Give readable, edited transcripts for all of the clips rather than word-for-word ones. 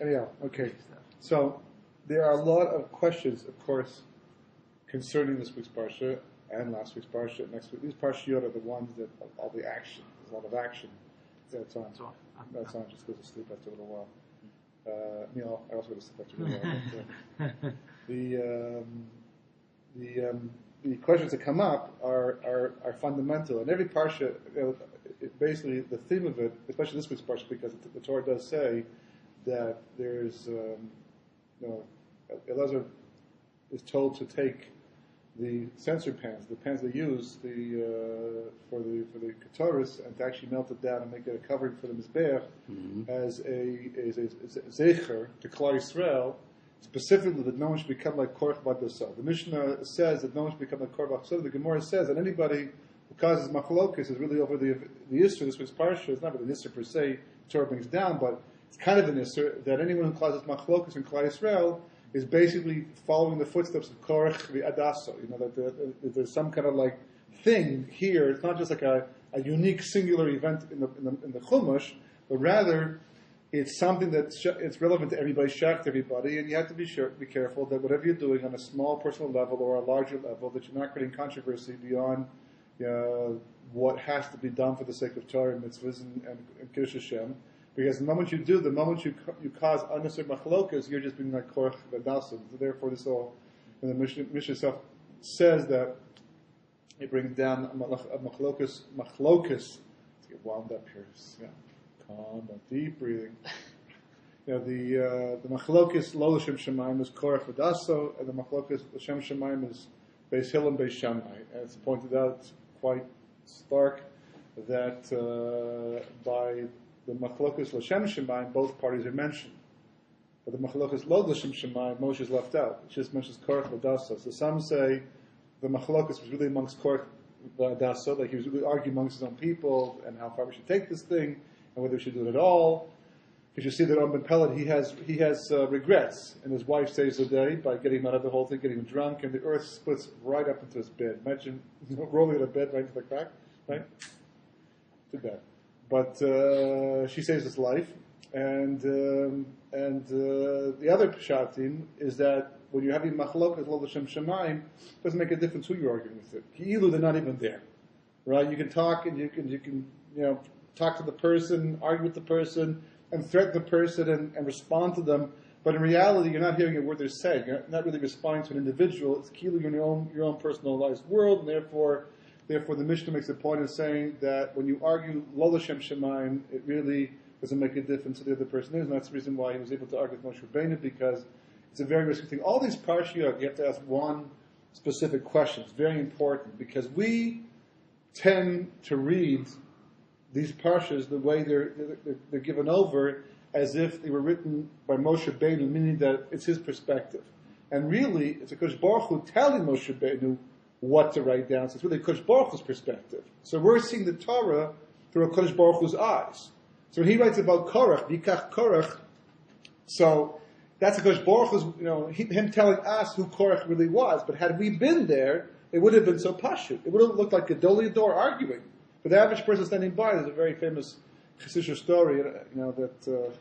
Anyhow, okay. So there are a lot of questions, of course, concerning this week's parsha and last week's parsha. Next week, these parshiyot are the ones that all the action. There's a lot of action that's on. That's on. Just goes to sleep after a little while. I also go to sleep after a little while. The questions that come up are fundamental, and every parsha, basically the theme of it, especially this week's parsha, because the Torah does say that there's, Elazar is told to take the censer pans, the pans they use for the ketoris, and to actually melt it down and make it a covering for the mizbeach as a zecher to Klal Yisrael. Specifically, that no one should become like Korach Badosah. The Mishnah says that no one should become like Korach Badosah. The Gemara says that anybody who causes machlokas is really over the Yisr. This week's parsha is not really the Yisr per se, the Torah brings down, but it's kind of an Yisr that anyone who causes machlokas in Klal Yisrael is basically following the footsteps of Korach Badosah. That there's some kind of like thing here. It's not just like a unique singular event in the Chumash, but rather it's something that's it's relevant to everybody, shaykh to everybody, and you have to be careful that whatever you're doing on a small personal level or a larger level, that you're not creating controversy beyond what has to be done for the sake of Torah and mitzvahs and Kiddush Hashem. Because the moment you do, the moment you cause unnecessary machlokas, you're just being like Korach Badosah. Therefore, this all, and the Mishnah itself says that it brings down a machlokas. Let's get wound up here. Yeah. Calm, deep breathing. The machlokas lo l'shem shemaim is Korach Badosah, and the machlokas l'shem shemaim is Beis Hillel and Beis Shammai. And it's pointed out quite stark that by the machlokas l'shem shemaim, both parties are mentioned. But the machlokas lo l'shem shemaim, Moshe is left out. It just mentions Korach Badosah. So some say the machlokas was really amongst Korach Badosah, like he was really arguing amongst his own people and how far we should take this thing, and whether we should do it at all. Because you see that on Ben Pellet, he has regrets, and his wife saves the day by getting him out of the whole thing, getting him drunk, and the earth splits right up into his bed. Imagine rolling out of bed right into the crack, right? Too bad. But she saves his life, and the other pshatim is that when you're having machlokas lo l'shem shemaim, it doesn't make a difference who you're arguing with. Ki'ilu, they're not even there, right? You can talk and you can talk to the person, argue with the person, and threaten the person and respond to them. But in reality, you're not hearing a word they're saying. You're not really responding to an individual. It's ki'ilu in your own personalized world, and therefore the Mishnah makes a point of saying that when you argue lo l'shem shemaim, it really doesn't make a difference who the other person is, and that's the reason why he was able to argue with Moshe Rabbeinu, because it's a very risky thing. All these parshiyot, you have to ask one specific question. It's very important, because we tend to read these parshas the way they're given over as if they were written by Moshe Rabbeinu, meaning that it's his perspective. And really, it's a Kodesh Baruch Hu telling Moshe Rabbeinu what to write down. So it's really Kodesh Baruch Hu's perspective. So we're seeing the Torah through a Kodesh Baruch Hu's eyes. So when he writes about Korach, Vikach Korach, so that's a Kodesh Baruch Hu's, him telling us who Korach really was. But had we been there, it would have been so pashut. It would have looked like Gedolei Dor arguing. For the average person standing by, there's a very famous Chassidish story, that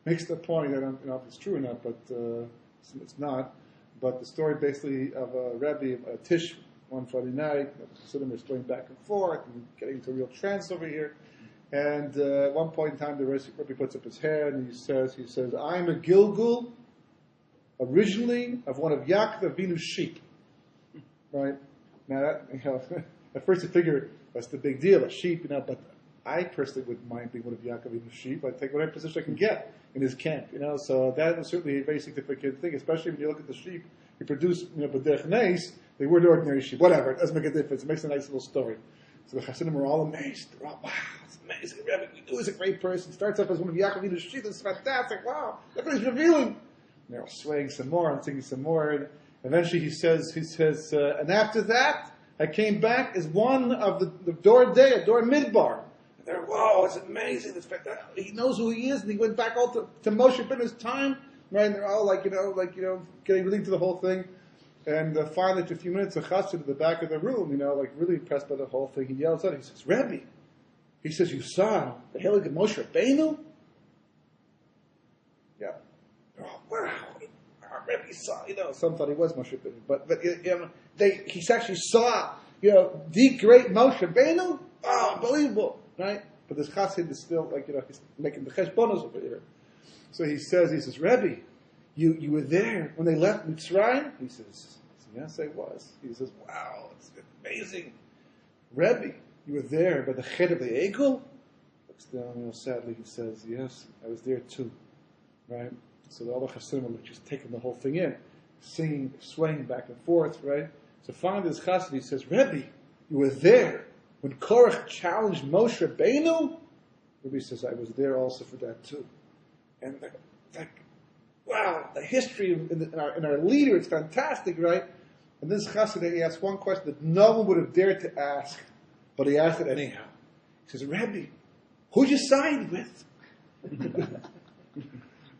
makes the point. I don't know if it's true or not, but it's not. But the story basically of a Rabbi, a Tish, one Friday night, Chassidim are going back and forth and getting into a real trance over here. And at one point in time, the Rabbi puts up his hand and he says, I'm a Gilgul, originally of one of Yaakov Avinu's sheep. Right? Now, at first you figure that's the big deal, a sheep, but I personally wouldn't mind being one of Yaakov Avinu's sheep. I'd take whatever position I can get in his camp, So that is certainly a very significant thing, especially when you look at the sheep. He produced, b'derech neis, they weren't ordinary sheep. Whatever, it doesn't make a difference. It makes a nice little story. So the Chassidim are all amazed. They're all, wow, it's amazing. Rabbi, we knew he's a great person. Starts up as one of Yaakov Avinu's sheep. It's fantastic. Wow, look what he's revealing. And they're all swaying some more and singing some more. And eventually he says, and after that, I came back as one of the Dor Day, a Dor Midbar. And they're, whoa, it's amazing. It's fantastic. He knows who he is, and he went back all to Moshe Rabbeinu's time, right? And they're all getting really into the whole thing. And finally, after a few minutes, a chassid at the back of the room, really impressed by the whole thing, he yells out, he says, Rabbi, he says, you saw the Helig of Moshe Rabbeinu? Yeah, Rabbi saw, some thought he was Moshe Rabbeinu, but he actually saw, the great Moshe Rabbeinu. Oh, unbelievable, right? But this Chassid is still he's making the cheshbonos over here. So he says, Rabbi, you were there when they left Mitzrayim? He says, yes, I was. He says, wow, it's amazing. Rabbi, you were there by the head of the Egel? Looks down, sadly, he says, yes, I was there too. Right? So all the Chassidim are just taking the whole thing in, singing, swaying back and forth, right? So finally this Chassid, he says, Rabbi, you were there when Korach challenged Moshe Rabbeinu? Rabbi says, I was there also for that too. And wow, the history in our leader, it's fantastic, right? And this Chassid, he asked one question that no one would have dared to ask, but he asked it anyhow. He says, Rabbi, who'd you side with?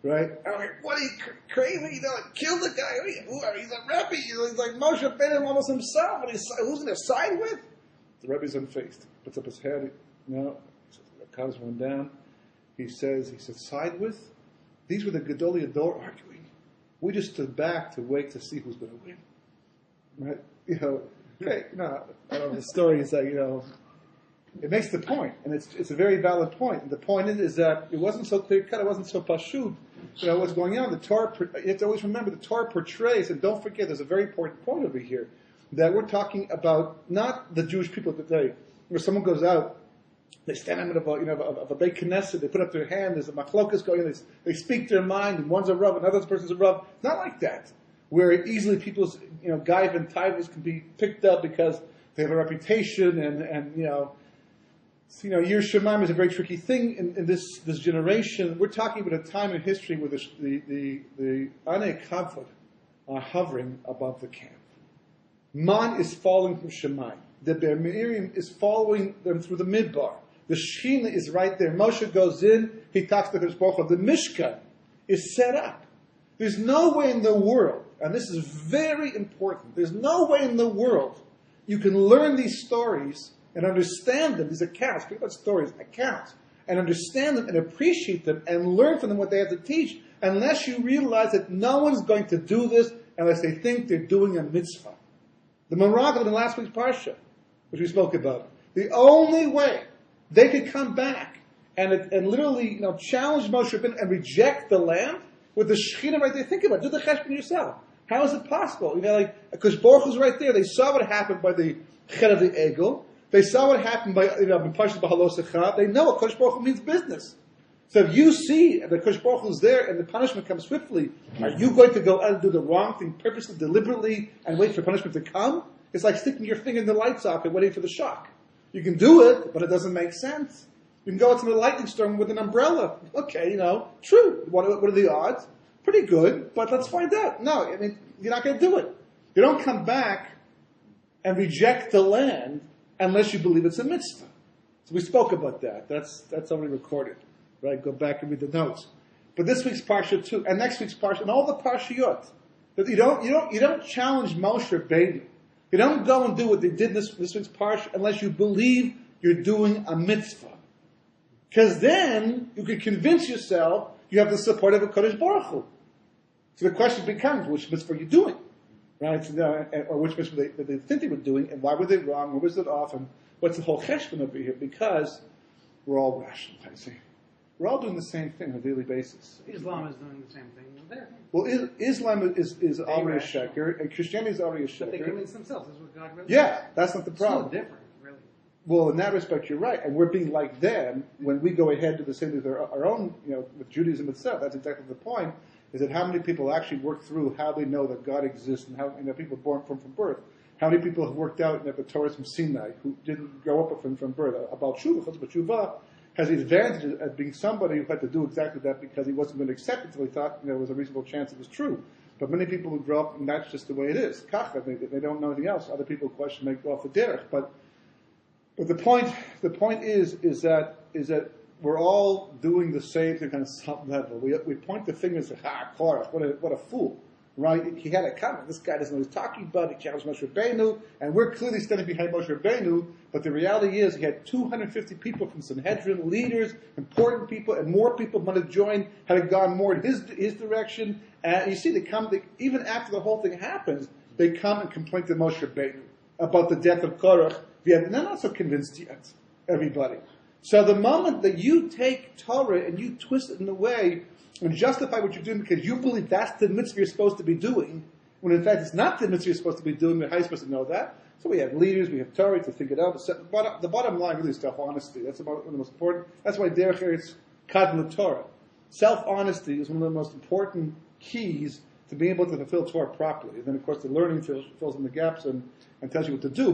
Right? I'm like, what are you crazy? Kill the guy. Who are you? He's a Rabbi. He's like Moshe Rabbeinu almost himself. And who's going to side with? The Rebbe's unfazed. Puts up his head. No. He says, the cows went down. He says, side with? These were the Gedolei Ador arguing. We just stood back to wait to see who's going to win. Right? Okay, I don't know, the story is that, it makes the point, and it's a very valid point. And the point is that it wasn't so clear cut, it wasn't so pashut. What's going on? The Torah, you have to always remember the Torah portrays, and don't forget, there's a very important point over here, that we're talking about not the Jewish people today, where someone goes out, they stand in of a Beit Knesset, they put up their hand, there's a machlokas going on, they speak their mind, and one's a Rav, another person's a Rav. It's not like that, where easily people's gaiva and taivas can be picked up because they have a reputation, and Yir Shemaim is a very tricky thing in this generation. We're talking about a time in history where the Anei Kavod are hovering above the camp. Man is falling from Shemaim. The Ber Miriam is following them through the Midbar. The Shechina is right there. Moshe goes in, he talks to the Baruch Hu. The Mishkan is set up. There's no way in the world, and this is very important, there's no way in the world you can learn these stories and understand them, these accounts, forget about stories, accounts, and understand them and appreciate them and learn from them what they have to teach, unless you realize that no one's going to do this unless they think they're doing a mitzvah. The Meraglim in last week's Parsha, which we spoke about, the only way they could come back and literally challenge Moshe Rabbeinu and reject the land with the Shekhinah right there. Think about it. Do the cheshbon yourself. How is it possible? Because Baruch Hu's right there. They saw what happened by the head of the Egel. They saw what happened by Pinchas b'Halosecha. They know what Kodesh Baruch Hu means business. So if you see that Kodesh Baruch Hu is there and the punishment comes swiftly, are you going to go out and do the wrong thing purposely, deliberately, and wait for punishment to come? It's like sticking your finger in the light socket waiting for the shock. You can do it, but it doesn't make sense. You can go out to the lightning storm with an umbrella. Okay, true. What are the odds? Pretty good, but let's find out. No, you're not going to do it. You don't come back and reject the land unless you believe it's a mitzvah. So we spoke about that. That's already recorded. Right? Go back and read the notes. But this week's Parsha too, and next week's Parsha, and all the Parshiyot, that you don't challenge Moshe Rabbeinu. You don't go and do what they did this week's Parsha unless you believe you're doing a mitzvah. Because then you can convince yourself you have the support of a Kodesh Baruch Hu. So the question becomes, which mitzvah are you doing? Right? So or which mitzvah they think they were doing, and why were they wrong, or was it off, and what's the whole cheshbon over here? Because we're all rationalizing. We're all doing the same thing on a daily basis. Islam is doing the same thing there. Well, Islam is already a sheker, and Christianity is already a sheker. But they convince themselves that's what God really Yeah, that's not the problem. It's so different, really. Well, in that respect, you're right. And we're being like them when we go ahead to do the same thing with our own, with Judaism itself. That's exactly the point, is that how many people actually work through how they know that God exists and how people born from birth. How many people have worked out the Torah from Sinai who didn't grow up from birth? About Shuvah has the advantage of being somebody who had to do exactly that because he wasn't going to accept it until he thought there was a reasonable chance it was true. But many people who grow up, and that's just the way it is. Kacha, they don't know anything else. Other people question, make off the derech. But the point is that we're all doing the same thing on some level. We point the fingers at Korach, what a fool. right? He had a comment. This guy doesn't know what he's talking about. He challenged Moshe Rabbeinu, and we're clearly standing behind Moshe Rabbeinu. But the reality is, he had 250 people from Sanhedrin, leaders, important people, and more people might have joined had it gone more in his direction. And you see, even after the whole thing happens, they come and complain to Moshe Rabbeinu about the death of Korach. They're not so convinced yet, everybody. So the moment that you take Torah and you twist it in a way and justify what you're doing because you believe that's the mitzvah you're supposed to be doing, when in fact it's not the mitzvah you're supposed to be doing, how are you supposed to know that? So we have leaders, we have Torah to think it out. The bottom line really is self-honesty. That's about one of the most important. That's why Derech Eretz Kadmon Torah. Self-honesty is one of the most important keys to being able to fulfill Torah properly. And then, of course, the learning fills in the gaps and tells you what to do.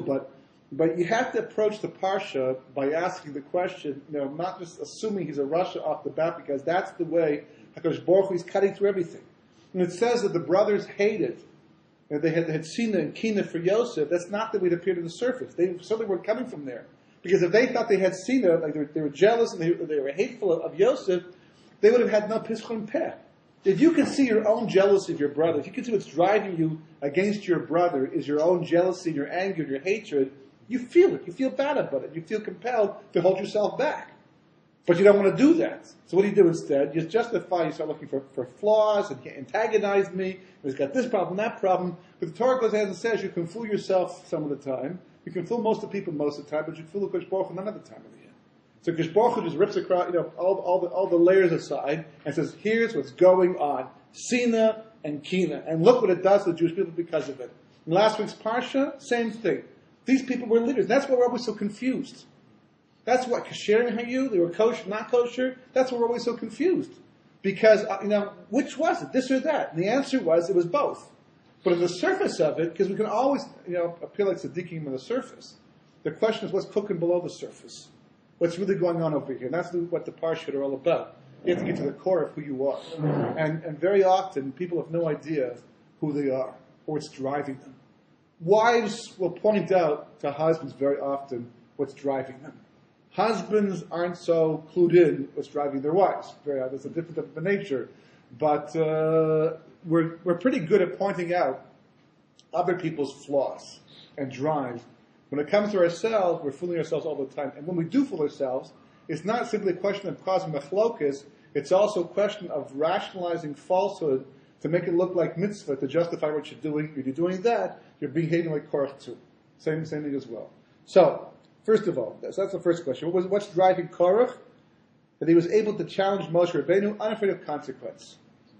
But you have to approach the Parsha by asking the question, not just assuming he's a Rasha off the bat, because that's the way HaKadosh Baruch Hu is cutting through everything. And it says that the brothers hated, and they had Sina and Kina for Yosef. That's not the way it appeared on the surface. They certainly weren't coming from there. Because if they thought they had Sina, like they were jealous and they were hateful of Yosef, they would have had no Pischon Peh. If you can see your own jealousy of your brother, if you can see what's driving you against your brother is your own jealousy, your anger, your hatred, you feel it. You feel bad about it. You feel compelled to hold yourself back. But you don't want to do that. So what do you do instead? You justify, you start looking for flaws, and he antagonized me, he's got this problem, that problem. But the Torah goes ahead and says you can fool yourself some of the time, you can fool most of the people most of the time, but you can fool the Kosh Baruch Hu none of the time in the end. So Kosh Baruch Hu just rips across, all the layers aside, and says, here's what's going on. Sina and Kina. And look what it does to the Jewish people because of it. In last week's Parsha, same thing. These people were leaders. That's why we're always so confused. That's what Kasher and you, they were kosher, not kosher. That's why we're always so confused. Because, which was it, this or that? And the answer was, it was both. But on the surface of it, because we can always, appear like tzaddikim on the surface, the question is what's cooking below the surface? What's really going on over here? And that's what the Parsha are all about. You have to get to the core of who you are. And very often, people have no idea who they are or what's driving them. Wives will point out to husbands very often what's driving them. Husbands aren't so clued in what's driving their wives. There's a different type of nature. But we're pretty good at pointing out other people's flaws and drives. When it comes to ourselves, we're fooling ourselves all the time. And when we do fool ourselves, it's not simply a question of causing machlokas, it's also a question of rationalizing falsehood to make it look like mitzvah, to justify what you're doing. If you're doing that, you're behaving like Korach too. Same thing as well. So, first of all, that's the first question. What's driving Korach? That he was able to challenge Moshe Rabbeinu, unafraid of consequence.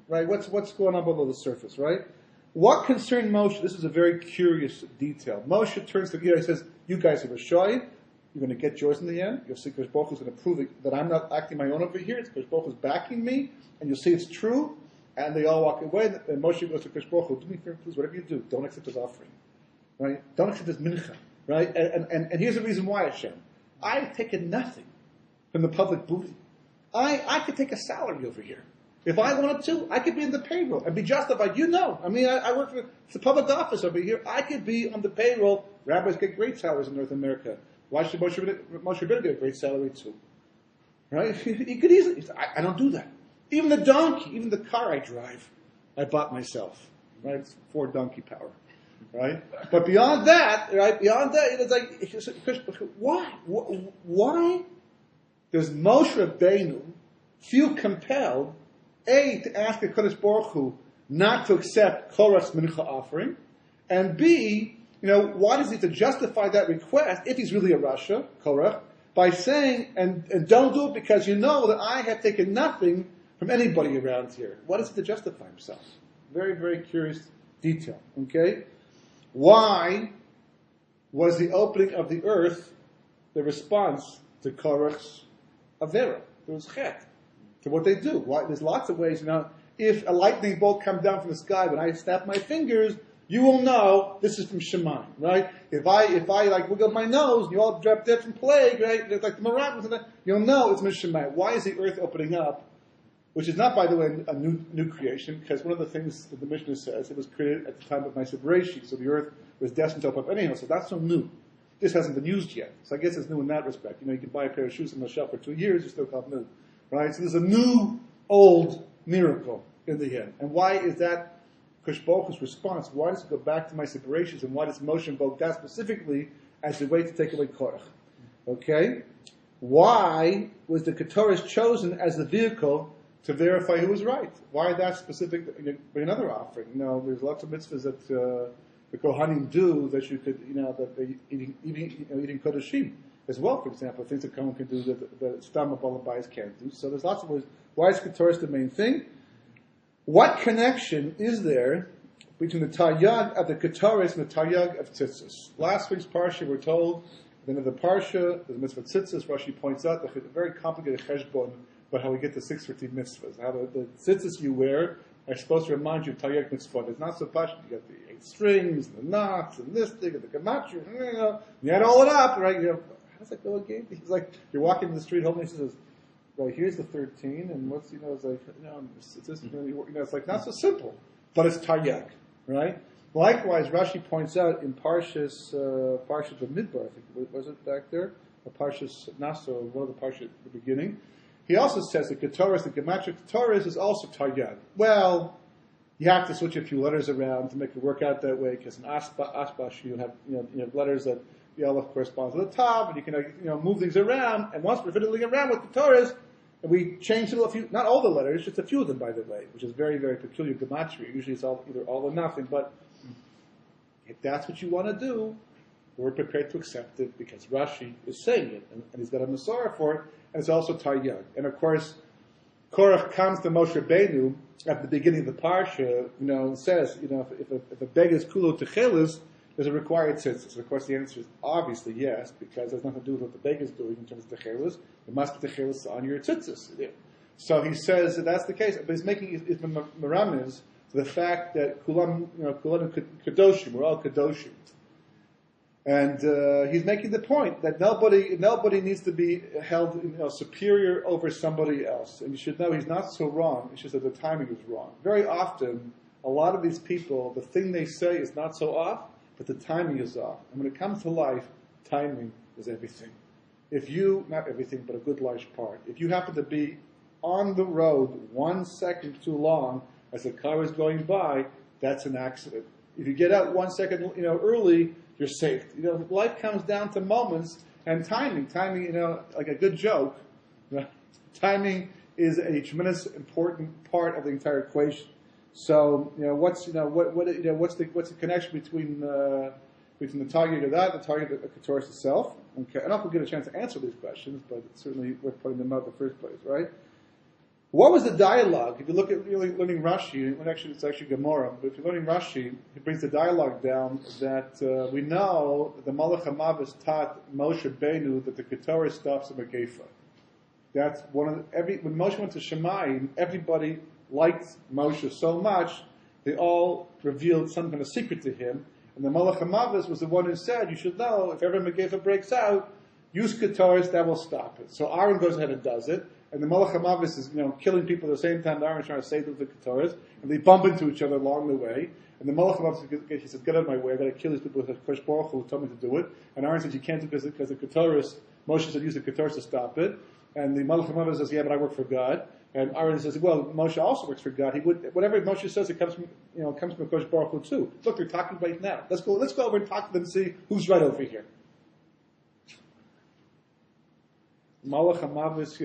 Right? What's going on below the surface, right? What concerned Moshe? This is a very curious detail. Moshe turns to he says, you guys are Rashai, you're going to get yours in the end. You'll see Kosh Baruch Hu is going to prove that I'm not acting my own over here. It's Kosh Baruch Hu is backing me, and you'll see it's true. And they all walk away, and Moshe goes to Kosh Baruch Hu, do me a favor, please, whatever you do, don't accept his offering. Right? Don't accept his mincha. Right? And here's the reason why, Hashem. I've taken nothing from the public booty. I could take a salary over here. If I wanted to, I could be in the payroll and be justified. I work for the public office over here. I could be on the payroll. Rabbis get great salaries in North America. Why should Moshe Rabbeinu get a great salary too? Right? He could easily. I don't do that. Even the donkey, even the car I drive, I bought myself. Right? It's Ford donkey power. Right? But beyond that, it's like, why? Why does Moshe Rabbeinu feel compelled, A, to ask the Kodesh Baruch Hu not to accept Korach's mincha offering, and B, why does he have to justify that request if he's really a Rasha, Korach, by saying, and don't do it because you know that I have taken nothing from anybody around here. What is it to justify himself? Very, very curious detail. Okay? Why was the opening of the earth the response to Korach's Avera? There was chet to what they do. Why? There's lots of ways. If a lightning bolt comes down from the sky, when I snap my fingers, you will know this is from Shemaim, right? If I like wiggle my nose, you all drop dead from plague, right? It's like the miraculous, you'll know it's from Shemaim. Why is the earth opening up? Which is not, by the way, a new creation, because one of the things that the Mishnah says, it was created at the time of Ma'aseh Bereshit, so the earth was destined to open up anyhow, so that's so new. This hasn't been used yet, so I guess it's new in that respect. You can buy a pair of shoes on the shelf for 2 years, you still call it new, right? So there's a new, old miracle in the end. And why is that Kosh Baruch Hu's response? Why does it go back to my separations, and why does Moshe invoke that specifically as a way to take away Korach? Okay? Why was the Ketores chosen as the vehicle to verify who was right? Why that specific, another offering? There's lots of mitzvahs that the Kohanim do that you could, that they eating Kodashim as well, for example, things that Kohen can do that the Stam of Balabais can't do. So there's lots of ways. Why is Ketores the main thing? What connection is there between the Taryag of the Ketores and the Taryag of Tzitzis? Last week's Parsha, we're told, then the Parsha, the mitzvah Tzitzis, Rashi points out the very complicated cheshbon about how we get the 613 mitzvahs. How the Tzitzis you wear are supposed to remind you of Taryag mitzvot. It's not so much. You got the 8 strings, the knots, and this thing, and the gematria. You add all it up, right? How does that go again? He's like, you're walking in the street, holding, he says, right, here's the 13, and what's, it's like, it's just really, it's like not so simple, but it's Taryag, right? Likewise, Rashi points out in Parshas BaMidbar, I think, was it back there? Or Parshas Naso, one of the Parshas at the beginning. He also says the Ketores, the Gematria Ketores is also Taryag. Well, you have to switch a few letters around to make it work out that way, because in Ashbash you have letters that the Aleph corresponds to the top, and you can move things around. And once we're fiddling around with the Torahs, and we change a few, not all the letters, just a few of them, by the way, which is very, very peculiar gematria. Usually it's either all or nothing. But if that's what you want to do, we're prepared to accept it because Rashi is saying it, and he's got a Masorah for it, and it's also Taryag. And of course, Korach comes to Moshe Rabbeinu at the beginning of the parsha, and says, if a beg is kulo techelis, there's a required tzitzis. Of course, the answer is obviously yes, because it has nothing to do with what the beg is doing in terms of techelis. It must be techelis on your tzitzis. So he says that that's the case, but he's making his meramis to the fact that kulam kadoshim, we're all kadoshim. And he's making the point that nobody needs to be held superior over somebody else. And you should know he's not so wrong. It's just that the timing is wrong. Very often, a lot of these people, the thing they say is not so off, but the timing is off. And when it comes to life, timing is everything. If you, not everything, but a good large part, if you happen to be on the road 1 second too long as a car is going by, that's an accident. If you get out 1 second early, you're safe. Life comes down to moments and timing. Timing, like a good joke, timing is a tremendous important part of the entire equation. So, what's the connection between the Taryag of that and the Taryag of the Ketores itself? Okay, and I'll get a chance to answer these questions, but it's certainly worth putting them out in the first place, right? What was the dialogue? If you look at really learning Rashi, it's actually Gemara, but if you're learning Rashi, he brings the dialogue down that we know that the Malach HaMavis taught Moshe Rabbeinu that the Ketores stops a Megefa. That's when Moshe went to Shemayim, everybody liked Moshe so much, they all revealed some kind of secret to him. And the Malach HaMavis was the one who said, you should know, if ever Megefa breaks out, use Ketores, that will stop it. So Aaron goes ahead and does it. And the Malach HaMavis is, killing people at the same time Aaron's trying to save them with the Ketores. And they bump into each other along the way. And the Malach HaMavis, he says, get out of my way, I've got to kill these people with Kosh Baruch Hu who told me to do it. And Aaron says, you can't do it because the Ketores, Moshe said, use the Ketores to stop it. And the Malach HaMavis says, yeah, but I work for God. And Aaron says, well, Moshe also works for God. He would, whatever Moshe says, it comes from, comes from Kosh Baruch Hu too. Look, they're talking right now. Let's go over and talk to them and see who's right over here. Malach HaMavis,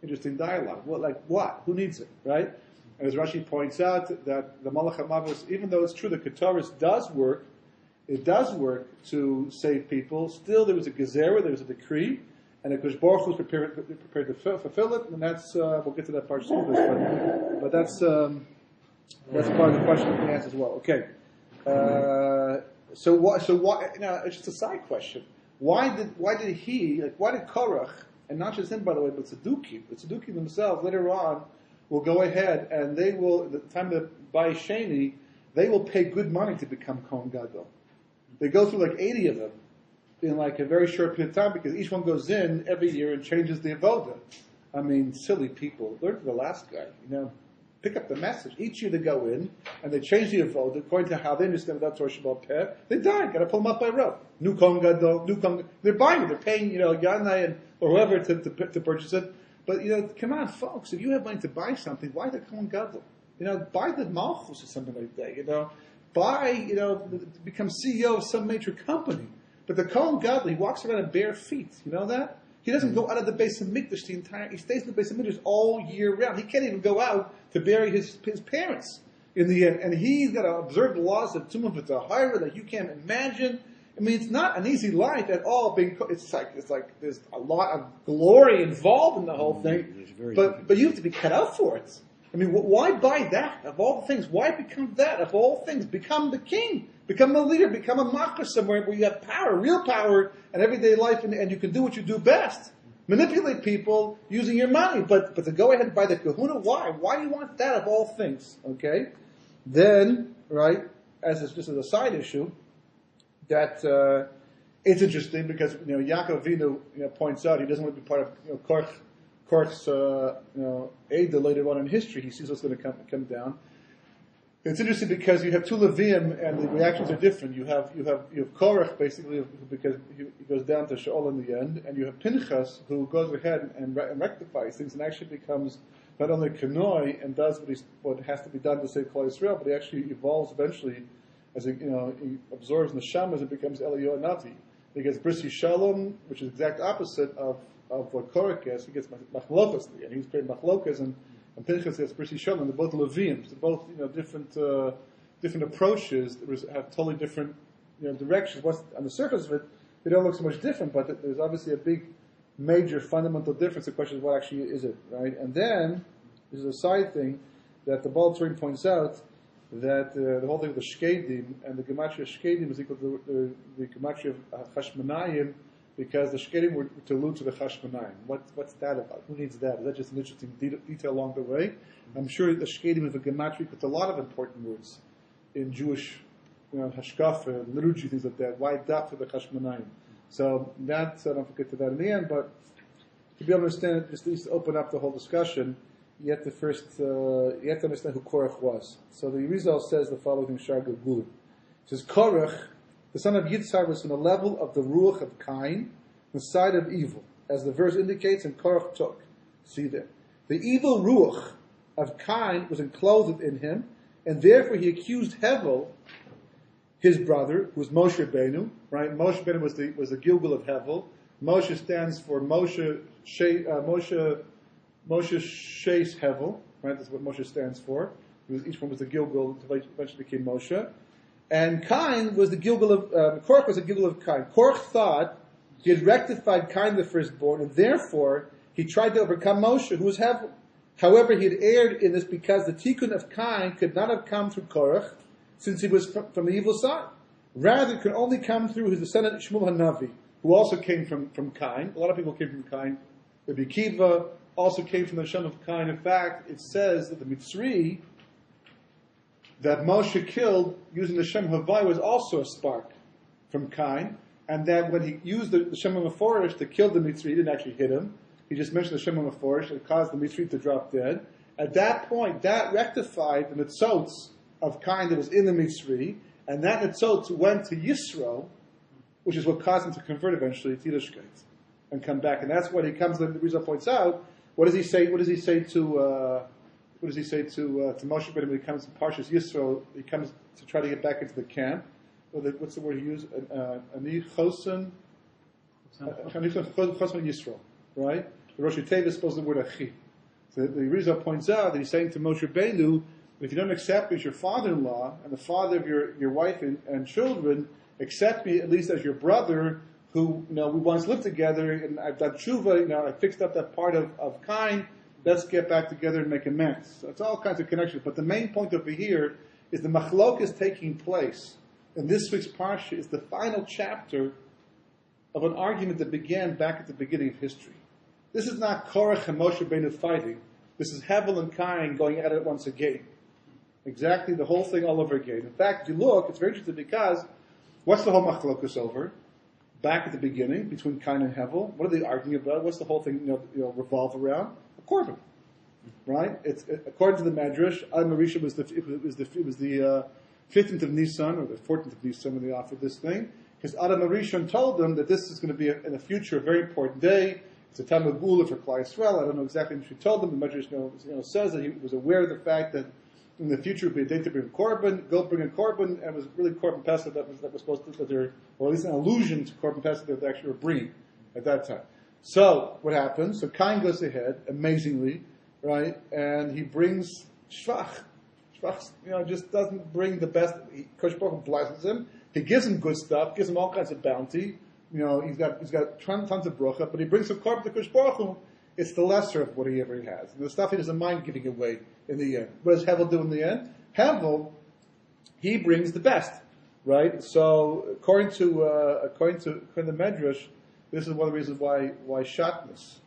interesting dialogue. Well, like what? Who needs it, right? And as Rashi points out, that the Malach HaMavis, even though it's true the Ketores does work, it does work to save people. Still, there was a gezerah, there was a decree, and the Kosh Baruch Hu was prepared to fulfill it. And that's we'll get to that part soon. But that's part of the question we can ask as well. Okay. So what? It's just a side question. Why did Korach, and not just him, by the way, but the Tzedukim themselves, later on, will go ahead and they will, at the time of Bai Sheni, they will pay good money to become Kohen Gadol. They go through like 80 of them in like a very short period of time because each one goes in every year and changes the avoda. I mean, silly people. Learn from the last guy, pick up the message. Each year they go in and they change the avoda according to how they understand that Torah Shabbat Peh. They die. Got to pull them up by rope. New Kohen Gadol, they're buying it. They're paying, Yanai or whoever to purchase it. But come on, folks. If you have money to buy something, why the Kohen Gadol? buy the Malchus or something like that, become CEO of some major company. But the Kohen Gadol, he walks around in bare feet, you know that? He doesn't go out of the base of Mikdash he stays in the base of Mikdash all year round. He can't even go out to bury his parents in the end. And he's got to observe the laws of Tumah V'Tahara that you can't imagine. I mean, it's not an easy life at all. It's like there's a lot of glory involved in the whole thing. But you have to be cut out for it. I mean, why buy that of all the things? Why become that of all things? Become the king. Become a leader. Become a macher somewhere where you have power, real power, in everyday life, and you can do what you do best. Manipulate people using your money. But to go ahead and buy the kahuna, why? Why do you want that of all things? Okay? Then, right, just as a side issue, that it's interesting because, Yaakov Avinu, points out he doesn't want to be part of, Korach's, Ada later on in history. He sees what's going to come down. It's interesting because you have two Levium and the reactions are different. You have Korach basically because he goes down to Sheol in the end, and you have Pinchas who goes ahead and rectifies things and actually becomes not only Kanoi and does what has to be done to save Klal Yisrael, but he actually evolves eventually as he absorbs Neshamas and becomes Eliyahu Navi. He gets Brisi Shalom, which is the exact opposite of what Korach gets. He gets Machlokas, and he's creating Machlokas, and Pinchas gets Brisi Shalom. They're both Leviums. They're both different approaches that have totally different directions. On the surface of it, they don't look so much different, but there's obviously a big, major, fundamental difference. The question is, what actually is it, right? And then there's a side thing that the Baal Turin points out, that the whole thing of the Shkedim and the Gematria Shkedim is equal to the Gematria of Chashmonayim, because the Shkedim were to allude to the Chashmonayim. What's that about? Who needs that? Is that just an interesting detail along the way? I'm sure the Shkedim of the Gematria puts a lot of important words in Jewish Hashkafa, liturgy, things like that. Why that for the Chashmonayim? So that, I don't forget to that in the end, but to be able to understand it, just at least open up the whole discussion, you have to understand who Korach was. So the Rizal says the following in Shar Gagul. It says, Korach, the son of Yitzhar, was from the level of the Ruach of Cain, the side of evil, as the verse indicates, and Korach took. See there. The evil Ruach of Cain was enclosed in him, and therefore he accused Hevel, his brother, who was Moshe Rabbeinu, right? Moshe Rabbeinu was the Gilgal of Hevel. Moshe stands for Moshe Sheis Hevel, right? That's what Moshe stands for. Each one was the Gilgal, eventually became Moshe. And Cain was the Gilgal of, Korach was the Gilgal of Cain. Korach thought he had rectified Cain the firstborn, and therefore he tried to overcome Moshe, who was Hevel. However, he had erred in this because the tikkun of Cain could not have come through Korach, since he was from the evil side. Rather, it could only come through his descendant Shmuel HaNavi, who also came from Cain. A lot of people came from Cain. Rabbi Kiva also came from the Shem of Cain. In fact, it says that the Mitzri that Moshe killed using the Shem Havai was also a spark from Cain, and that when he used the Shem HaMeforish to kill the Mitzri, he didn't actually hit him. He just mentioned the Shem HaMeforish and caused the Mitzri to drop dead. At that point, that rectified the Nitzotz of Cain that was in the Mitzri, and that Nitzotz went to Yisro, which is what caused him to convert eventually to Yiddishkeit and come back. And that's what he comes. The Rizal points out. What does he say? What does he say to Moshe when he comes to Parshas Yisro? He comes to try to get back into the camp. What's the word he used? Ani chosen Yisro, right? The Rosh Hashanah supposed the word achi. So the Rizal points out that he's saying to Moshe Rabbeinu, if you don't accept me as your father-in-law and the father of your wife and children, accept me at least as your brother, who we once lived together, and I've done tshuva, I fixed up that part of Cain. Let's get back together and make amends. So it's all kinds of connections. But the main point over here is the machlok is taking place. And this week's parsha is the final chapter of an argument that began back at the beginning of history. This is not Korach and Moshe Rabbeinu fighting. This is Hevel and Cain going at it once again. Exactly the whole thing all over again. In fact, if you look, it's very interesting because what's the whole machlokus over? Back at the beginning, between Cain and Hevel, what are they arguing about? What's the whole thing revolve around? A korban, right? It's according to the Medrash, Adam Marisha was the 15th of Nisan or the 14th of Nisan when they offered this thing, because Adam Marisha told them that this is going to be in the future a very important day. It's a time of Gula for Klal Yisrael. I don't know exactly what she told them. The Medrash says that he was aware of the fact that in the future would be a day to bring a korban, go bring a korban, and it was really korban pesach that was supposed to, or at least an allusion to korban pesach that they actually were bringing at that time. So, what happens? So Cain goes ahead, amazingly, right, and he brings shvach. Shvach, just doesn't bring the best. Kosh Baruch Hu blesses him. He gives him good stuff, gives him all kinds of bounty. He's got tons of bracha, but he brings some korban to Kosh Baruch Hu. It's the lesser of what he ever has. The stuff he doesn't mind giving away in the end. What does Hevel do in the end? Hevel, he brings the best, right? So according to the Medrash, this is one of the reasons why shatnez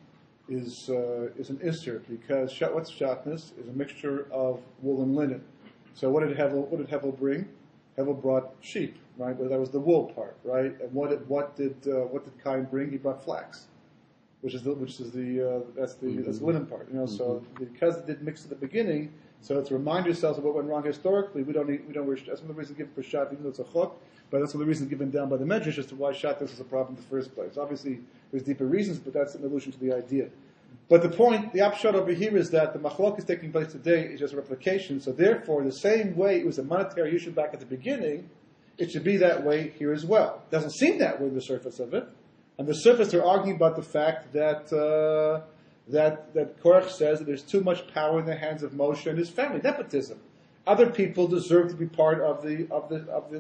is an isser, because what's shatnez is a mixture of wool and linen. So what did Hevel bring? Hevel brought sheep, right? Well, that was the wool part, right? And what did Cain bring? He brought flax, which is the linen part. So because it did mix at the beginning, so to remind yourselves of what went wrong historically, we don't wear. That's one of the reasons given for shat, even though it's a chok. But that's one of the reasons given down by the Medrash as to why shatnez is a problem in the first place. Obviously, there's deeper reasons, but that's an allusion to the idea. But the point, the upshot over here is that the machlok is taking place today is just a replication. So therefore, the same way it was a monetary issue back at the beginning, it should be that way here as well. It doesn't seem that way on the surface of it. On the surface, they're arguing about the fact that Korach says that there's too much power in the hands of Moshe and his family, nepotism. Other people deserve to be part of the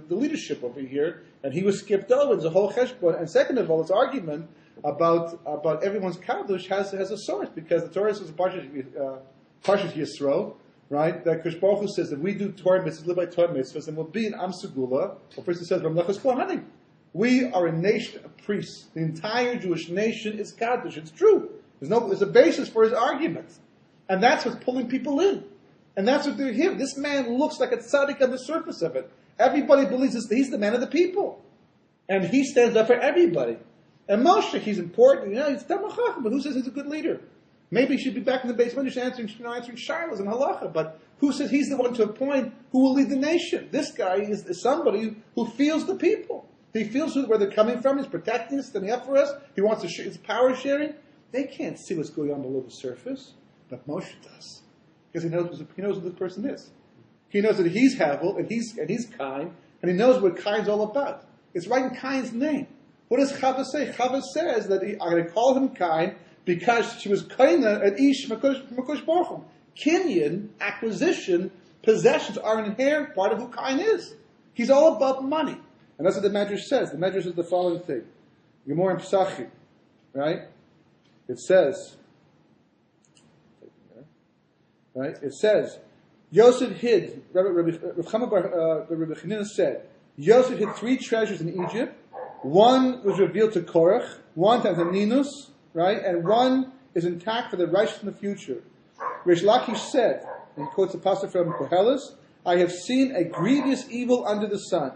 leadership over here, and he was skipped over. There's a whole cheshbon. And second of all, this argument about everyone's kadosh has a source, because the Torah says Parshat Yisro, right? That Kosh Baruch Hu says that we do Torah mitzvahs, live by Torah mitzvahs, and we'll be in Am Segula. Or first it says Ramlechas Kohanim. We are a nation of priests. The entire Jewish nation is kadosh. It's true. There's a basis for his argument, and that's what's pulling people in. And that's what they're here. This man looks like a tzaddik on the surface of it. Everybody believes he's the man of the people. And he stands up for everybody. And Moshe, he's important. He's Talmid Chacham, but who says he's a good leader? Maybe he should be back in the basement just answering shilas and halacha. But who says he's the one to appoint who will lead the nation? This guy is somebody who feels the people. He feels where they're coming from. He's protecting us, standing up for us. He wants to it's power sharing. They can't see what's going on below the surface, but Moshe does. Because he knows who this person is. He knows that he's Havel, and he's Cain, and he knows what Cain's all about. It's right in Cain's name. What does Chava say? Chava says that I'm going to call him Cain because she was Kaina and Ish Makosh Baruch Hu. Kinyan, acquisition, possessions are an inherent part of who Cain is. He's all about money. And that's what the Medrash says. The Medrash says the following thing. Gemara in Pesachim, right? It says, right? It says, Yosef hid, Rabbi Chanina said, Yosef hid 3 treasures in Egypt. One was revealed to Korach, one to Ninus, right? And one is intact for the righteous in the future. Rish Lakish said, and he quotes a passage from Koheles, I have seen a grievous evil under the sun.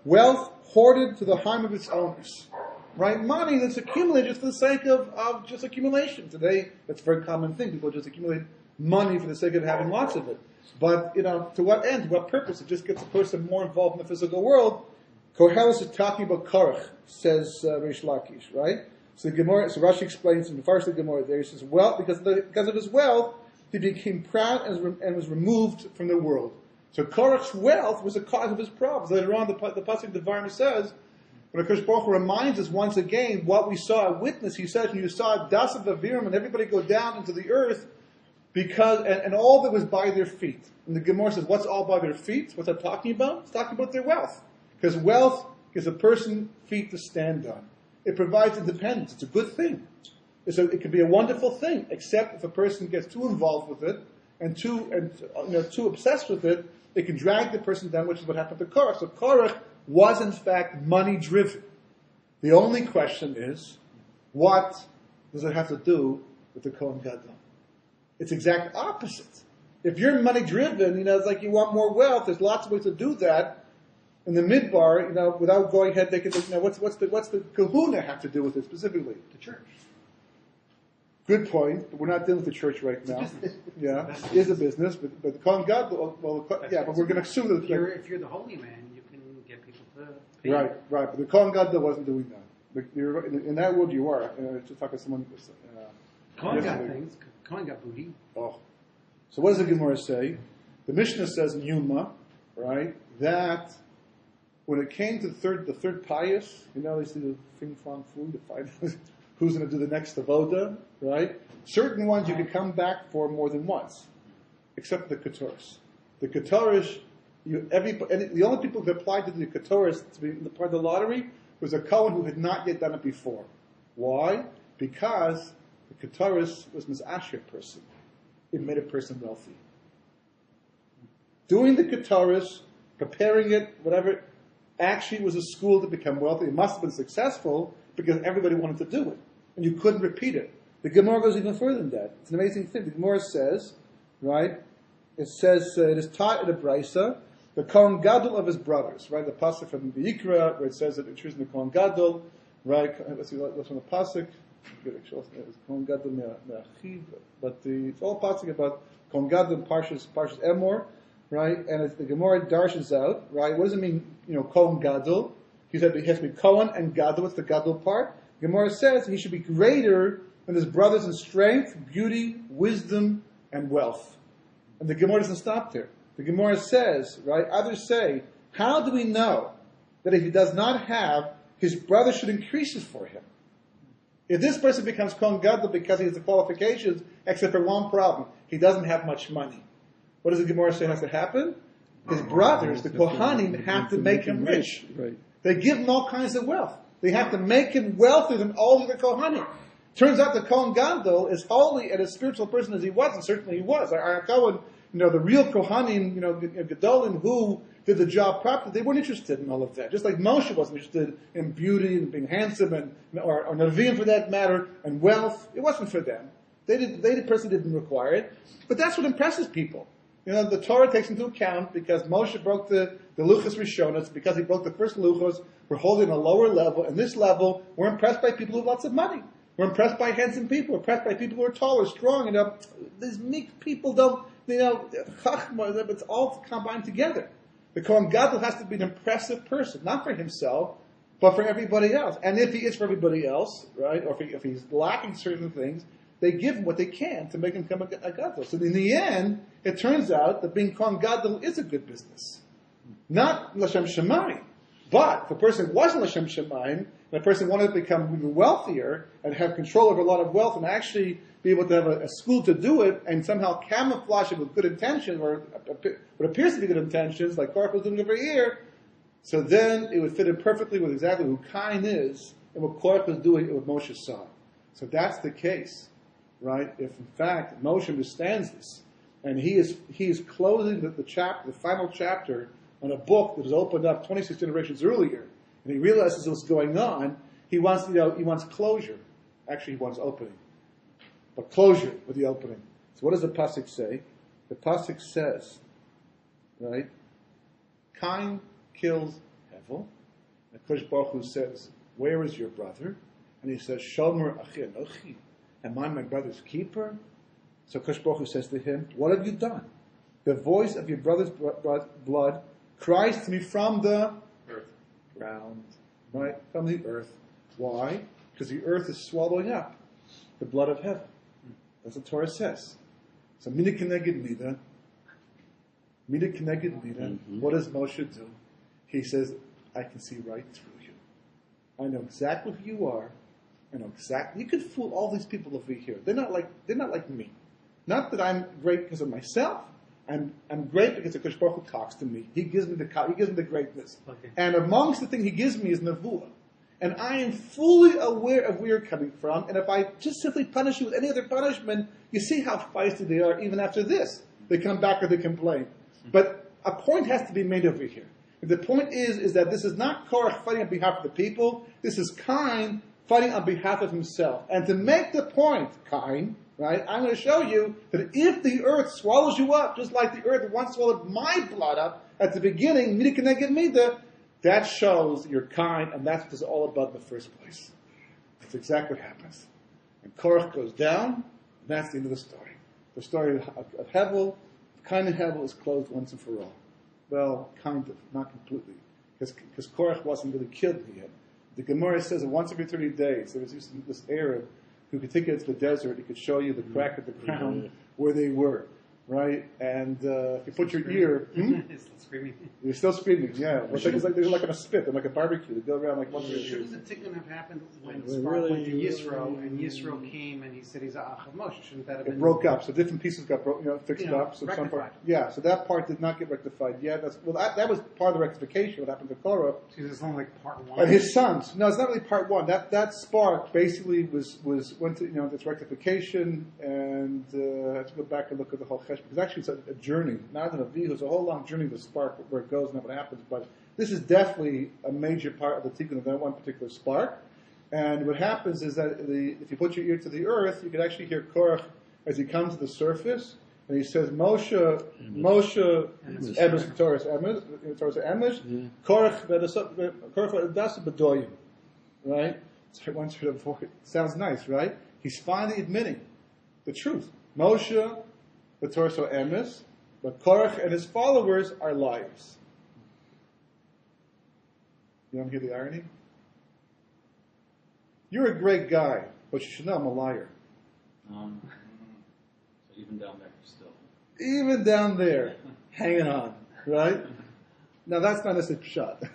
Wealth hoarded to the harm of its owners. Right? Money that's accumulated just for the sake of just accumulation. Today, that's a very common thing. People just accumulate money for the sake of having lots of it. But, to what end? To what purpose? It just gets a person more involved in the physical world. Koheles is talking about Korach, says Rish Lakish, right? So Rashi explains in the first of the Gemara there, he says, well, because of his wealth, he became proud and was removed from the world. So Korach's wealth was the cause of his problems. Later on, the pasuk Devarim says, when Kosh Baruch Hu reminds us once again what we saw and witnessed, he says, when you saw Das of Aviram and everybody go down into the earth, because and all that was by their feet. And the Gemara says, what's all by their feet? What's that talking about? It's talking about their wealth. Because wealth gives a person feet to stand on. It provides independence. It's a good thing. It can be a wonderful thing, except if a person gets too involved with it and too obsessed with it, it can drag the person down, which is what happened to Korach. So Korach was in fact money driven. The only question is, what does it have to do with the Kohen Gadol? It's exact opposite. If you're money driven, it's like you want more wealth. There's lots of ways to do that. In the Midbar, without going ahead, they can. What's the Kahuna have to do with it specifically? The church. Good point. But we're not dealing with the church right now. Yeah, it is a business, but the Kohen Gadol. But we're going to assume that if you're the holy man, you can get people to pay. Right. But the Kohen Gadol wasn't doing that. But in that world, you are. Just talking to someone. Kohen got things. Kohen got booty. Oh. So what does the Gemara say? The Mishnah says in Yuma, right, that when it came to the third pious, they see the fing fong foo to find who's going to do the next avoda, right? Certain ones you could come back for more than once, except the Ketores. The Ketores, the only people who applied to the Ketores to be part of the lottery was a Kohen who had not yet done it before. Why? Because the Ketores was misasher person. It made a person wealthy. Doing the Ketores, preparing it, whatever, actually was a school to become wealthy. It must have been successful because everybody wanted to do it. And you couldn't repeat it. The Gemara goes even further than that. It's an amazing thing. The Gemara says, right, it says, it is taught in the Brisa, the Kohen Gadol of his brothers, right? The pasuk from the Yikra, where it says that it's the Kohen Gadol, right? Let's see, that's from the pasuk. It's Kohen Gadol me'achiv, but it's all pasuk about Kohen Gadol and Parshas Emor, right? And as the Gemara darshans out, right? What does it mean? Kohen Gadol. He said he has to be Kohen and Gadol. What's the Gadol part? The Gemara says he should be greater than his brothers in strength, beauty, wisdom, and wealth. And the Gemara doesn't stop there. The Gemara says, right, others say, how do we know that if he does not have, his brother should increase it for him? If this person becomes Kohen Gadol because he has the qualifications, except for one problem, he doesn't have much money. What does the Gemara say has to happen? His brothers, the Kohanim, have to make him rich. Right. They give him all kinds of wealth. They have to make him wealthier than all of the Kohanim. Turns out the Kohen Gadol, as holy and as spiritual person as he was, and certainly he was. Our Kohen, the real Kohanim, Gedolim, who did the job properly, they weren't interested in all of that. Just like Moshe wasn't interested in beauty and being handsome, or Nevi'im for that matter, and wealth. It wasn't for them. They personally didn't require it. But that's what impresses people. The Torah takes into account because Moshe broke the Luchos Rishonos, because he broke the first Luchos, we're holding a lower level, and this level, we're impressed by people who have lots of money. We're impressed by handsome people. We're impressed by people who are taller, strong. These meek people don't, chachma, it's all combined together. The Kohen Gadol has to be an impressive person, not for himself, but for everybody else. And if he is for everybody else, right, or if he's lacking certain things, they give him what they can to make him become a Gadol. So in the end, it turns out that being Kohen Gadol is a good business. Not L'Shem Shemayim. But if a person wasn't L'Shem Shemayim, and a person wanted to become even wealthier and have control over a lot of wealth and actually be able to have a school to do it and somehow camouflage it with good intentions or what appears to be good intentions, like Korach was doing every year, so then it would fit in perfectly with exactly who Cain is and what Korach was doing and what Moshe saw. So that's the case, right? If in fact Moshe understands this and he is closing the final chapter on a book that was opened up 26 generations earlier, and he realizes what's going on, he wants closure. Actually, he wants opening. But closure with the opening. So what does the pasuk say? The pasuk says, right, Cain kills Hevel. And Kosh Baruch Hu says, where is your brother? And he says, Shomer achi anochi. Am I my brother's keeper? So Kosh Baruch Hu says to him, what have you done? The voice of your brother's blood cries to me from the ground, right? From the earth. Why? Because the earth is swallowing up the blood of heaven. That's what the Torah says. So, mida keneged mida. Mida keneged mida. What does Moshe do? He says, I can see right through you. I know exactly who you are. I know exactly. You could fool all these people over here. They're not like me. Not that I'm great because of myself. I'm great because the Kosh Baruch Hu talks to me. He gives me the greatness. Okay. And amongst the thing he gives me is Nevuah. And I am fully aware of where you're coming from. And if I just simply punish you with any other punishment, you see how feisty they are even after this. They come back or they complain. But a point has to be made over here. And the point is that this is not Korach fighting on behalf of the people. This is Cain fighting on behalf of himself. And to make the point, Cain, right, I'm going to show you that if the earth swallows you up, just like the earth once swallowed my blood up at the beginning, mida keneged mida, that shows you're kind, and that's what it's all about in the first place. That's exactly what happens. And Korach goes down, and that's the end of the story. The story of Hevel, Cain and Hevel is closed once and for all. Well, kind of, not completely. Because Korach wasn't really killed yet. The Gemara says that once every 30 days, there was this Arab who could take you to the desert, he could show you the crack of the ground where they were. right? And if you put your ear, It's still screaming. you're still screaming. Yeah, it's like they're like on a spit. They're like a barbecue. They go around like one of your Should ears. the tikkun have happened when Well, Spark really, went to Yisro and Yisro came and he said he's a Ach of Moshe? Shouldn't that have been? It broke up, so different pieces got fixed up. So some rectified. part, yeah. So that part did not get rectified yet. That was part of the rectification. What happened to Korach See, this is only like part one. and his sons? No, it's not really part one. That spark basically went to this rectification, and I have to go back and look at the whole chesh because actually it's a journey, not an avihu. It's a whole long journey. The spark where it goes and what happens, but this is definitely a major part of the tikkun of that one particular spark. And what happens is that if you put your ear to the earth, you can actually hear Korach as he comes to the surface, and he says, Moshe, Emes, Torah Emes, Korach Vedasa Bedoyim. Right? So once heard before, it sounds nice, right? He's finally admitting the truth. Moshe, the Torah Emes, but Korach and his followers are liars. You want to hear the irony? You're a great guy, but you should know I'm a liar. So even down there, still. Even down there, hanging on, right? Now that's not a pshat.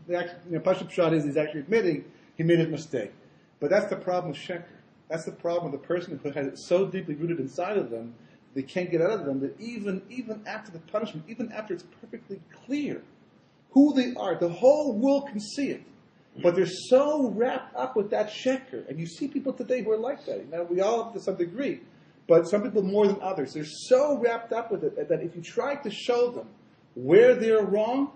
Pashut pshat is he's actually admitting he made a mistake. But that's the problem with sheker. That's the problem with the person who has it so deeply rooted inside of them, they can't get out of them, that even after the punishment, even after it's perfectly clear who they are, the whole world can see it. But they're so wrapped up with that sheker. And you see people today who are like that. Now, we all have to some degree. But some people more than others. They're so wrapped up with it that if you try to show them where they're wrong,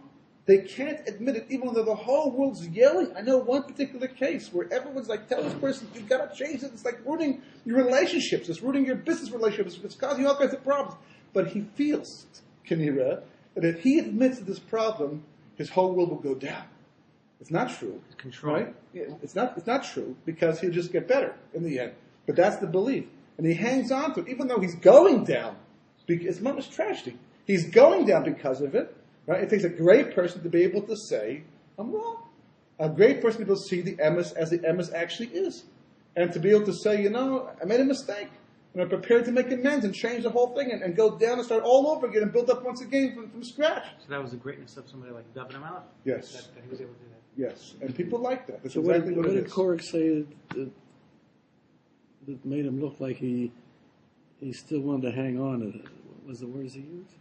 they can't admit it, even though the whole world's yelling. I know one particular case where everyone's like, tell this person, you've got to change it. It's like ruining your relationships. It's ruining your business relationships. It's causing all kinds of problems. But he feels, Kenira, that if he admits to this problem, his whole world will go down. It's not true. Control. Right? Yeah, it's not true because he'll just get better in the end. But that's the belief. And he hangs on to it, even though he's going down. It's not much tragedy. He's going down because of it. Right? It takes a great person to be able to say, I'm wrong. A great person to be able to see the emes as the emes actually is. And to be able to say, I made a mistake. And I'm prepared to make amends and change the whole thing and go down and start all over again and build up once again from scratch. So that was the greatness of somebody like David HaMelech? Yes. That he was able to do that. Yes. And people like that. That's So exactly what it did is. Korach say that made him look like he still wanted to hang on? What was the words he used?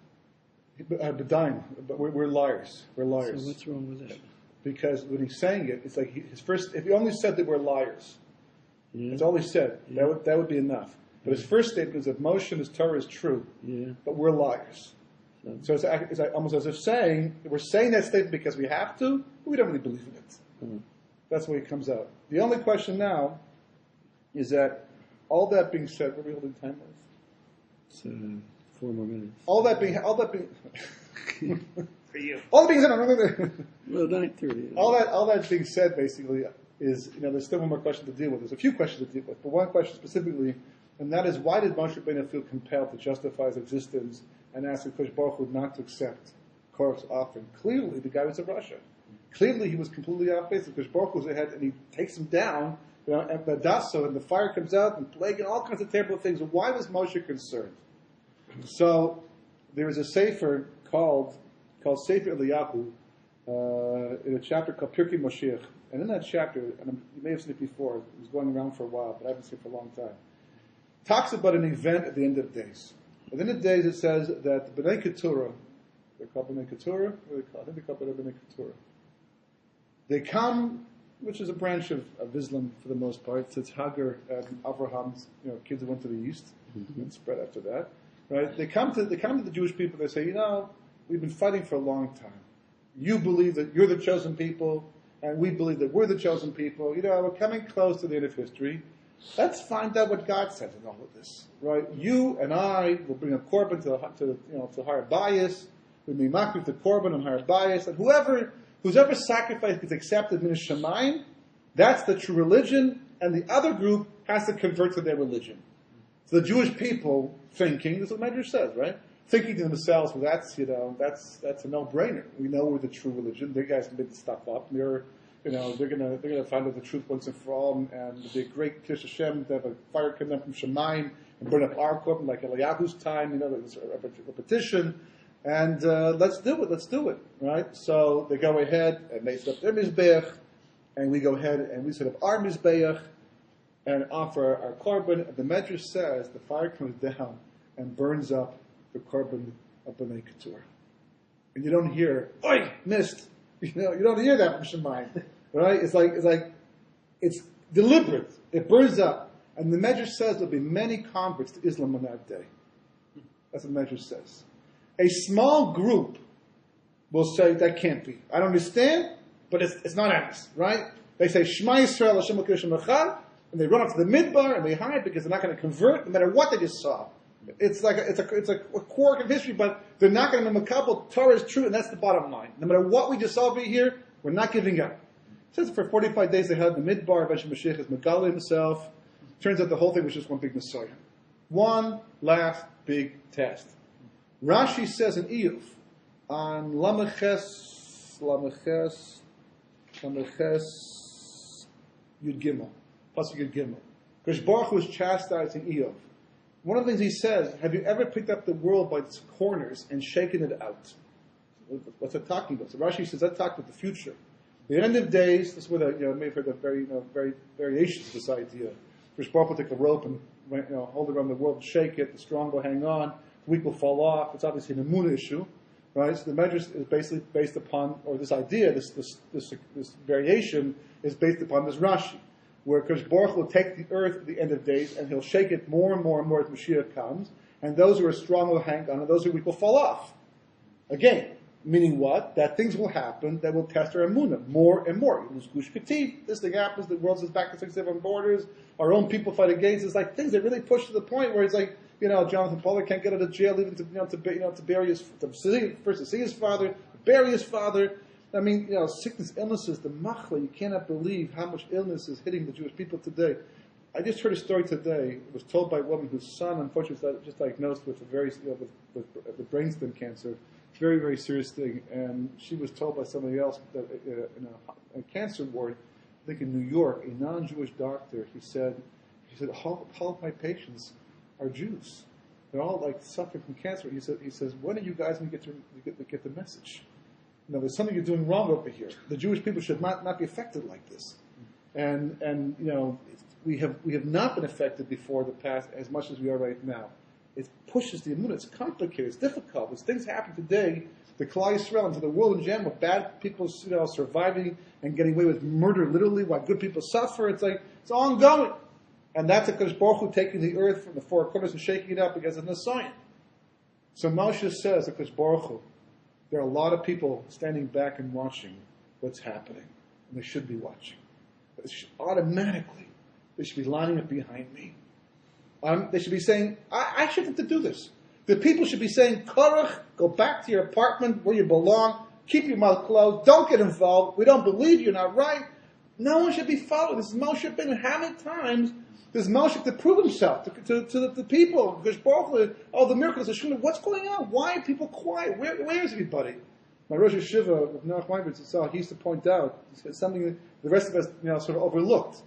Bedaim, but we're liars. We're liars. So what's wrong with that? Because when he's saying it, it's like his first. If he only said that we're liars, Yeah. that's all he said. Yeah. That would be enough. But his first statement is that Moshe and his Torah is true, Yeah. but we're liars. So it's almost as if saying we're saying that statement because we have to, but we don't really believe in it. Mm. That's the way it comes out. The only question now is that all that being said, what are we holding time with? So 4 more minutes. All that being For you. all that being said. Well, 9:30. All that being said, basically, is there's still one more question to deal with. There's a few questions to deal with, but one question specifically, and that is why did Moshe Rabbeinu feel compelled to justify his existence and ask the Kodesh Baruch Hu not to accept Korach's offering? Clearly, the guy was a Russia. Clearly, he was completely off base. The Kodesh Baruch Hu was ahead, and he takes him down. And the dasso and the fire comes out and plague and all kinds of terrible things. Why was Moshe concerned? So there is a sefer called Sefer Eliyahu in a chapter called Pirkei Moshiach. And in that chapter, and you may have seen it before, it was going around for a while, but I haven't seen it for a long time, talks about an event at the end of days. At the end of days, it says that the B'nai Keturah, they're called B'nai Keturah, I think they're called B'nai Keturah. They come, which is a branch of Islam for the most part. So it's Hagar and Abraham's kids who went to the east and spread after that. Right? They come to the Jewish people. They say, we've been fighting for a long time. You believe that you're the chosen people, and we believe that we're the chosen people. We're coming close to the end of history. Let's find out what God says in all of this. Right? You and I will bring a korban to Har Bayis. We may mock the korban on Har Bayis, and whose ever sacrifice is accepted min Shemayim, that's the true religion, and the other group has to convert to their religion. So the Jewish people thinking, this is what Medrash says, right? Thinking to themselves, well, that's a no-brainer. We know we're the true religion. Their guys can make stuff up. They're gonna find out the truth once and for all, and it'll be a great Kish Hashem to have a fire come down from Shemayim and burn up our korban like Eliyahu's time, there's a repetition, and let's do it, right? So they go ahead and they set up their Mizbeach, and we go ahead and we set up our Mizbeach and offer our korban, and the Medrash says the fire comes down and burns up the korban of B'nai Keturah. And you don't hear, "Oi, missed." You don't hear that from Shemayim, right? It's deliberate. It burns up, and the Medrash says there'll be many converts to Islam on that day. That's what the Medrash says. A small group will say that can't be. I don't understand, but it's not honest, right? They say Shema Yisrael Hashem Elokeinu Hashem Echad, and they run up to the Midbar and they hide because they're not going to convert, no matter what they just saw. It's a quirk of history, but they're not going to be makabel. Torah is true, and that's the bottom line. No matter what we just saw over here, we're not giving up. It says for 45 days they had the Midbar. Eventually Mashiach is Megali himself. Turns out the whole thing was just one big Messiah. One last big test. Rashi says in Iyov on Lameches Yud Gimel, plus Yud Gimel. Because Baruch was chastising Iyov. One of the things he says, have you ever picked up the world by its corners and shaken it out? What's that talking about? So Rashi says that talks about the future. The end of days, this is where you may have heard of very variations of this idea. First Baruch will take the rope and hold it around the world and shake it, the strong will hang on, the weak will fall off. It's obviously an Emunah issue. Right? So the Medrash is basically based upon, or this idea, this variation is based upon this Rashi, where Baruch will take the earth at the end of days and he'll shake it more and more and more as Mashiach comes, and those who are strong will hang on, and those who are weak will fall off. Again, meaning what? That things will happen that will test our emunah more and more. You lose Gush Katif, this thing happens, the world is back to 6-7 borders, our own people fight against. It's like things that really push to the point where it's like, Jonathan Pollard can't get out of jail even to bury his, first to see his father, to bury his father. I mean, sickness, illnesses, the machla, you cannot believe how much illness is hitting the Jewish people today. I just heard a story today. It was told by a woman whose son, unfortunately, was just diagnosed with a very, with brainstem cancer. Very, very serious thing. And she was told by somebody else that in a cancer ward, I think in New York, a non-Jewish doctor, he said, all of my patients are Jews. They're all suffering from cancer. He says, when are you guys going to get the message? There's something you're doing wrong over here. The Jewish people should not be affected like this. And we have not been affected before the past as much as we are right now. It pushes the immune. It's complicated. It's difficult. As things happen today, the Klal Yisrael and to the world in general, bad people surviving and getting away with murder literally while good people suffer. It's ongoing. And that's a Kodesh Baruch Hu taking the earth from the four corners and shaking it up because of Nisayan. So Moshe says to Kodesh Baruch Hu, there are a lot of people standing back and watching what's happening. And they should be watching. Automatically, they should be lining up behind me. They should be saying, I shouldn't have to do this. The people should be saying, Korach, go back to your apartment where you belong. Keep your mouth closed. Don't get involved. We don't believe you're not right. No one should be following. This is Moshe Rabbeinu. How many times does Moshe to prove himself to the people? Because the miracles, what's going on? Why are people quiet? Where is everybody? My Rosh Hashiva, with Noach Weinberg, he used to point out something that the rest of us sort of overlooked.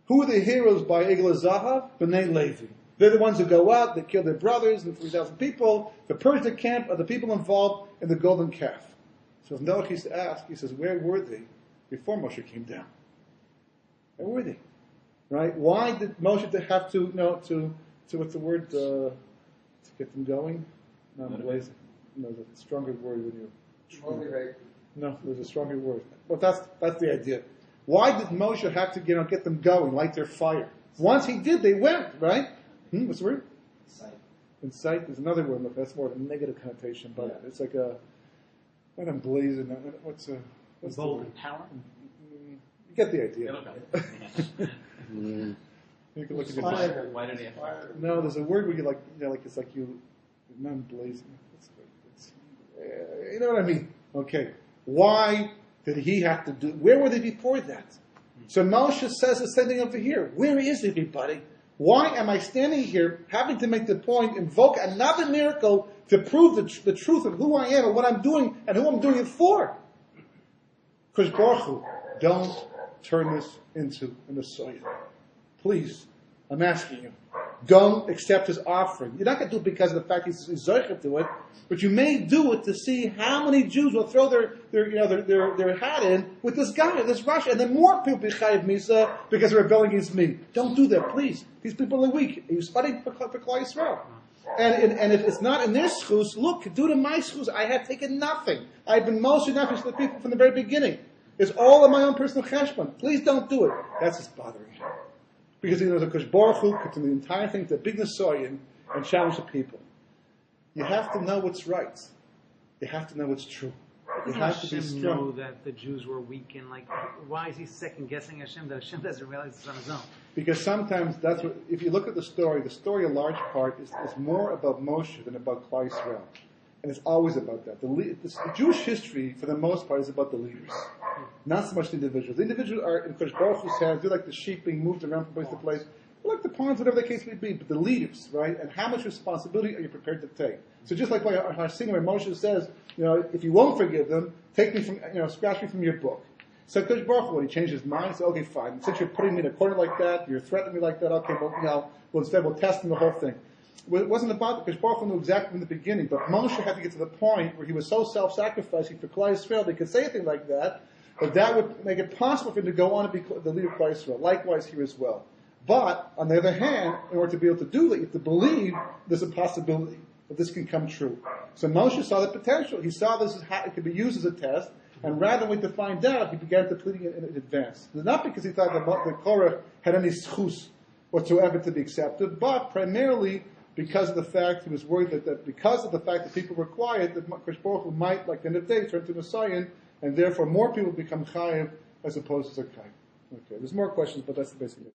Who are the heroes by Egel Zahav? B'nai Levi. They're the ones who go out, they kill their brothers and 3,000 people. The Persian camp are the people involved in the golden calf. So if Noach used to ask, he says, where were they before Moshe came down? Where were they? Right? Why did Moshe have to what's the word, to get them going? No, there's a stronger word when you... Motivate. No, there's a stronger word. But that's the idea. Why did Moshe have to get them going, light their fire? Once he did, they went, right? What's the word? Insight. There's another word. Look, that's more of a negative connotation, but it's like not emblazoned. What's golden power? You get the idea. You can look at Fire. Why did he have fire? No, there's a word where you it's like you, not emblazoned. You know what I mean? Okay. Why did he have to do? Where were they before that? So Moshe says the same thing over here. Where is everybody? Why am I standing here having to make the point, invoke another miracle to prove the truth of who I am and what I'm doing and who I'm doing it for? Because Baruch Hu, don't turn this into a Messiah. Please, I'm asking you, don't accept his offering. You're not going to do it because of the fact he's zocher to it, but you may do it to see how many Jews will throw their hat in with this guy, this Russia, and then more people be chayiv misa because they're rebelling against me. Don't do that, please. These people are weak. You're studying for Klal Yisrael. And if it's not in their schus, look, due to my schus, I have taken nothing. I've been mostly nefesh to the people from the very beginning. It's all of my own personal cheshbon. Please don't do it. That's what's bothering him. Because he knows that Kosh Baruch Hu could turn the entire thing to a big Nisoyan and challenge the people. You have to know what's right. You have to know what's true. You have to be Hashem strong. know that the Jews were weak and why is he second guessing Hashem that Hashem doesn't realize it's on his own? Because sometimes that's what, if you look at the story a large part is more about Moshe than about Klal Yisrael. And it's always about that. The Jewish history, for the most part, is about the leaders. Not so much the individuals. The individuals are in Kosh Baruch Hu's hands. They're like the sheep being moved around from place to place. They're like the pawns, whatever the case may be. But the leaders, right? And how much responsibility are you prepared to take? So just like our singer, Moshe says, if you won't forgive them, take me from, scratch me from your book. So Kosh Baruch Hu, when he changed his mind, he said, okay, fine. Since you're putting me in a corner like that, you're threatening me like that, okay, well, instead we'll test him the whole thing. It wasn't about, because Baruch Hu knew exactly from the beginning, but Moshe had to get to the point where he was so self-sacrificing for Klal Yisrael, they could say anything like that, but that would make it possible for him to go on and be the leader of Klal Yisrael. Likewise here as well. But, on the other hand, in order to be able to do that, you have to believe there's a possibility that this can come true. So Moshe saw the potential. He saw this it could be used as a test, and rather than wait to find out, he began to plead it in advance. Not because he thought that Korach had any schus whatsoever to be accepted, but primarily because of the fact he was worried that because of the fact that people were quiet, that Kosh Baruch Hu might, like the end of the day, turn to Messiah, and therefore more people become chayiv as opposed to Zakai. Okay, there's more questions, but that's the basic.